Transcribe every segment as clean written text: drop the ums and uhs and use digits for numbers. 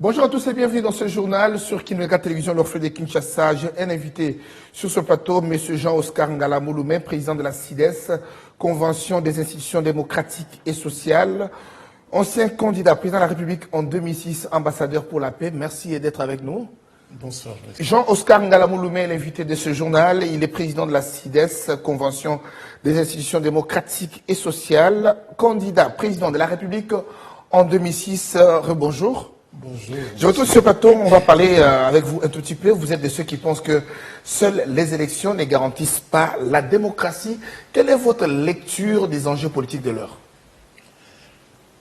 Bonjour à tous et bienvenue dans ce journal sur Kinweka Télévision, l'Orphée de Kinshasa. J'ai un invité sur ce plateau, M. Jean-Oscar Ngalamouloumé, président de la CIDES, Convention des institutions démocratiques et sociales, ancien candidat président de la République en 2006, ambassadeur pour la paix. Merci d'être avec nous. Bonsoir. Jean-Oscar Ngalamouloumé est l'invité de ce journal. Il est président de la CIDES, Convention des institutions démocratiques et sociales, candidat président de la République en 2006. Rebonjour. Bonjour. Je retourne sur ce plateau, on va parler avec vous un tout petit peu. Vous êtes de ceux qui pensent que seules les élections ne garantissent pas la démocratie. Quelle est votre lecture des enjeux politiques de l'heure?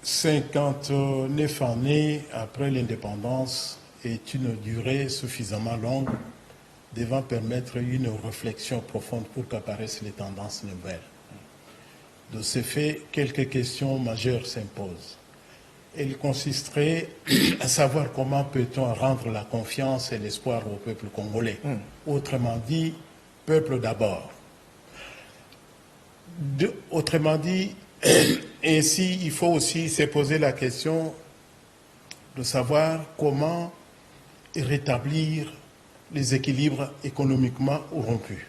59 années après l'indépendance est une durée suffisamment longue devant permettre une réflexion profonde pour qu'apparaissent les tendances nouvelles. De ce fait, quelques questions majeures s'imposent. Elle consisterait à savoir comment peut-on rendre la confiance et l'espoir au peuple congolais. Autrement dit, peuple d'abord. Autrement dit, ainsi, il faut aussi se poser la question de savoir comment rétablir les équilibres économiquement rompus.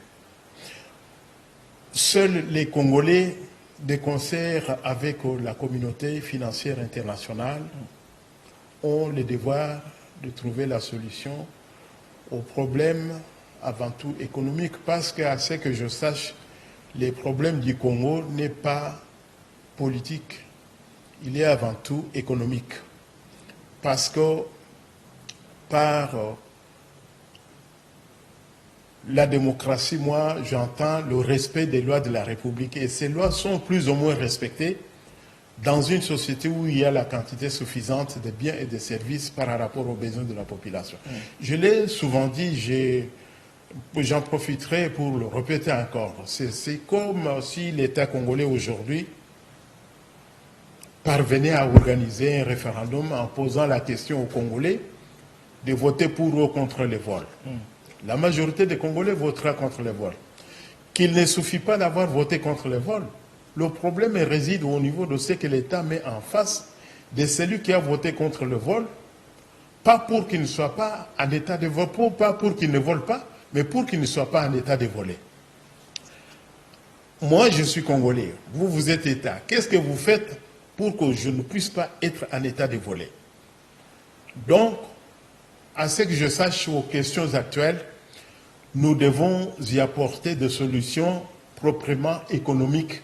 Seuls les Congolais, de concert avec la communauté financière internationale, ont le devoir de trouver la solution aux problèmes avant tout économiques, parce qu'à ce que je sache, les problèmes du Congo n'est pas politique, il est avant tout économique. Parce que par la démocratie, moi, j'entends le respect des lois de la République. Et ces lois sont plus ou moins respectées dans une société où il y a la quantité suffisante de biens et de services par rapport aux besoins de la population. Je l'ai souvent dit, j'en profiterai pour le répéter encore. C'est comme si l'État congolais aujourd'hui parvenait à organiser un référendum en posant la question aux Congolais de voter pour ou contre les vols. La majorité des Congolais votera contre les vols. Qu'il ne suffit pas d'avoir voté contre les vols. Le problème réside au niveau de ce que l'État met en face de celui qui a voté contre le vol, pas pour qu'il ne soit pas en état de vol, pas pour qu'il ne vole pas, mais pour qu'il ne soit pas en état de voler. Moi, je suis Congolais. Vous, vous êtes État. Qu'est-ce que vous faites pour que je ne puisse pas être en état de voler? Donc, à ce que je sache aux questions actuelles, nous devons y apporter des solutions proprement économiques,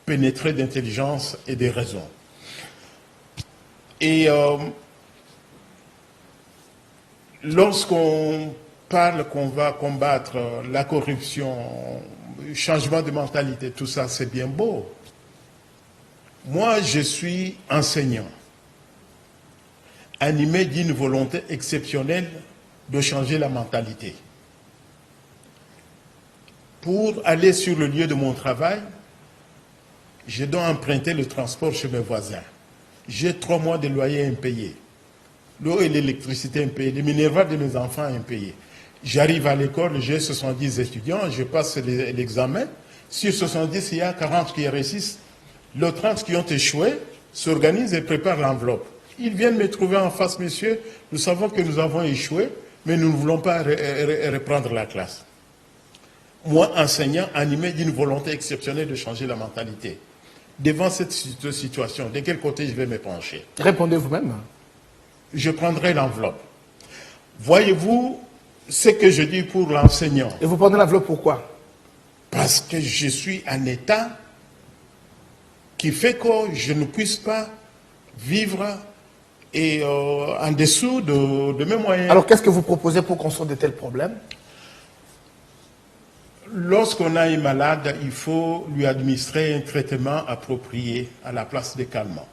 pénétrées d'intelligence et de raison. Et lorsqu'on parle qu'on va combattre la corruption, le changement de mentalité, tout ça, c'est bien beau. Moi, je suis enseignant, animé d'une volonté exceptionnelle de changer la mentalité. Pour aller sur le lieu de mon travail, je dois emprunter le transport chez mes voisins. J'ai 3 mois de loyer impayé. L'eau et l'électricité impayées, les minervoirs de mes enfants impayés. J'arrive à l'école, j'ai 70 étudiants, je passe l'examen. Sur 70, il y a 40 qui réussissent. Les 30 qui ont échoué s'organisent et préparent l'enveloppe. Ils viennent me trouver en face, monsieur, nous savons que nous avons échoué, mais nous ne voulons pas reprendre la classe. Moi, enseignant, animé d'une volonté exceptionnelle de changer la mentalité. Devant cette situation, de quel côté je vais me pencher? Répondez vous-même. Je prendrai l'enveloppe. Voyez-vous ce que je dis pour l'enseignant? Et vous prenez l'enveloppe pourquoi? Parce que je suis un état qui fait que je ne puisse pas vivre et en dessous de mes moyens. Alors qu'est-ce que vous proposez pour qu'on sorte de tels problèmes? Lorsqu'on a un malade, il faut lui administrer un traitement approprié à la place des calmants.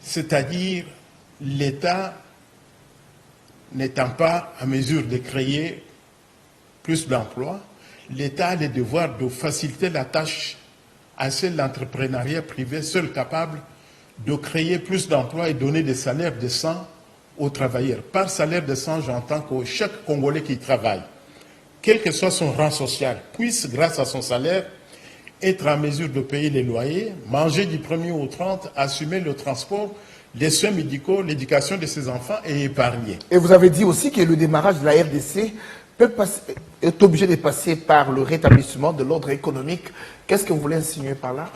C'est-à-dire, l'État n'étant pas à mesure de créer plus d'emplois, l'État a le devoir de faciliter la tâche à l'entrepreneuriat privé seul capable de créer plus d'emplois et donner des salaires décents aux travailleurs. Par salaire décent, j'entends que chaque Congolais qui travaille, quel que soit son rang social, puisse, grâce à son salaire, être en mesure de payer les loyers, manger du 1er au 30, assumer le transport, les soins médicaux, l'éducation de ses enfants est épargnée. Et vous avez dit aussi que le démarrage de la RDC est obligé de passer par le rétablissement de l'ordre économique. Qu'est-ce que vous voulez insinuer par là?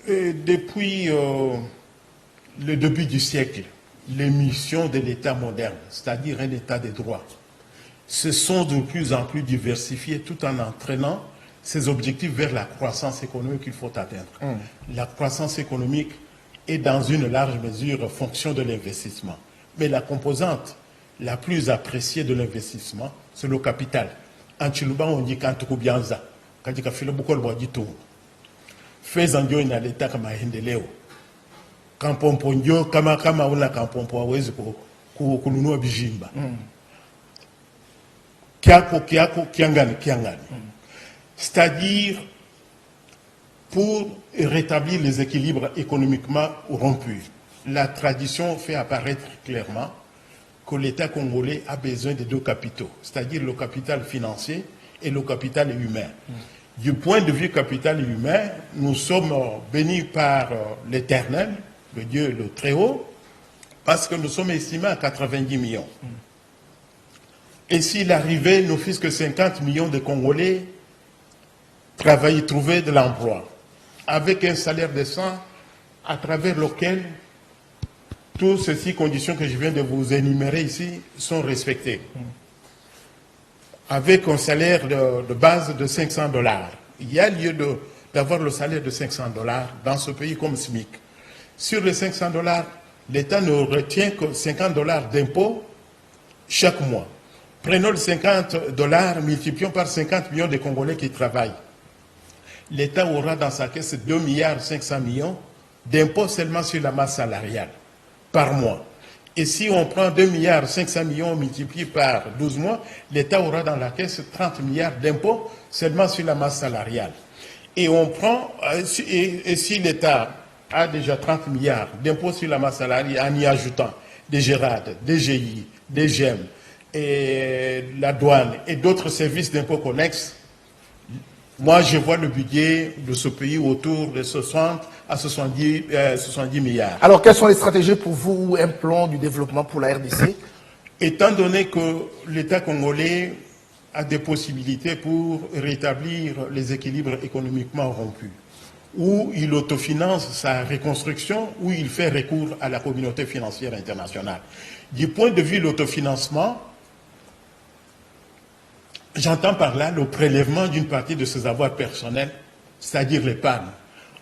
Depuis le début du siècle, les missions de l'État moderne, c'est-à-dire un État de droit, se sont de plus en plus diversifiées tout en entraînant ces objectifs vers la croissance économique qu'il faut atteindre. La croissance économique est dans une large mesure fonction de l'investissement. Mais la composante la plus appréciée de l'investissement, c'est le capital. En Chiluba, on dit Kantukubianza, Kadika Filobukol Boaditou. Fais-en à l'État comme Hendeleo. Kampompondio, Kama Una Kampompo, Wezuko, Kulunu Bijimba. Kiako, Kiangani. C'est-à-dire, pour rétablir les équilibres économiquement rompus, la tradition fait apparaître clairement que l'État congolais a besoin de deux capitaux, c'est-à-dire le capital financier et le capital humain. Du point de vue capital humain, nous sommes bénis par l'Éternel, le Dieu le Très-Haut, parce que nous sommes estimés à 90 millions. Et s'il arrivait, nos fils que 50 millions de Congolais trouver de l'emploi, avec un salaire décent à travers lequel toutes ces 6 conditions que je viens de vous énumérer ici sont respectées. Avec un salaire de base de 500 $. Il y a lieu d'avoir le salaire de 500 $ dans ce pays comme SMIC. Sur les 500 $, l'État ne retient que 50 $ d'impôts chaque mois. Prenons les 50 $, multiplions par 50 millions de Congolais qui travaillent. L'État aura dans sa caisse 2,5 milliards d'impôts seulement sur la masse salariale par mois. Et si on prend 2,5 milliards multipliés par 12 mois, l'État aura dans la caisse 30 milliards d'impôts seulement sur la masse salariale. Et on prend, et si l'État a déjà 30 milliards d'impôts sur la masse salariale en y ajoutant des GERAD, des GI, des GEM, et la douane et d'autres services d'impôts connexes, moi je vois le budget de ce pays autour de 60 à 70 milliards. Alors quelles sont les stratégies pour vous ou un plan du développement pour la RDC? Étant donné que l'État congolais a des possibilités pour rétablir les équilibres économiquement rompus, où il autofinance sa reconstruction, où il fait recours à la communauté financière internationale. Du point de vue de l'autofinancement, j'entends par là le prélèvement d'une partie de ses avoirs personnels, c'est-à-dire l'épargne.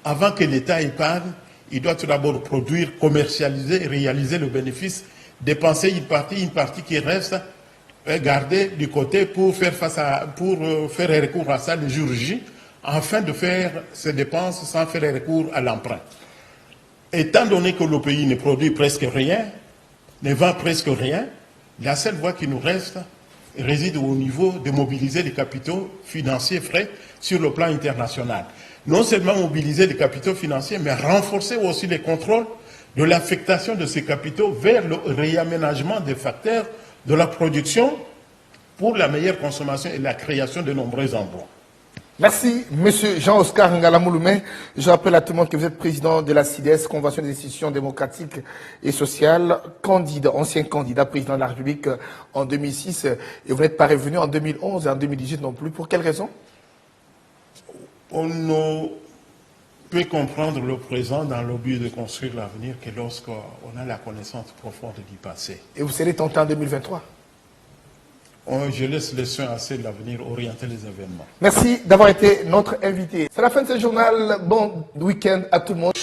Avant que l'État épargne, il doit tout d'abord produire, commercialiser, réaliser le bénéfice, dépenser une partie qui reste gardée du côté pour faire recours à ça le jour J, afin de faire ses dépenses sans faire recours à l'emprunt. Étant donné que le pays ne produit presque rien, ne vend presque rien, la seule voie qui nous reste réside au niveau de mobiliser les capitaux financiers frais sur le plan international. Non seulement mobiliser les capitaux financiers, mais renforcer aussi les contrôles de l'affectation de ces capitaux vers le réaménagement des facteurs de la production pour la meilleure consommation et la création de nombreux emplois. Merci, Monsieur Jean-Oscar Ngala-Mouloumé. Je rappelle à tout le monde que vous êtes président de la CIDES, Convention des institutions démocratiques et sociales, ancien candidat président de la République en 2006, et vous n'êtes pas revenu en 2011 et en 2018 non plus. Pour quelle raison? On ne peut comprendre le présent dans le but de construire l'avenir que lorsqu'on a la connaissance profonde du passé. Et vous serez tenté en 2023? Je laisse les soins assez de l'avenir orienter les événements. Merci d'avoir été notre invité. C'est la fin de ce journal. Bon week-end à tout le monde.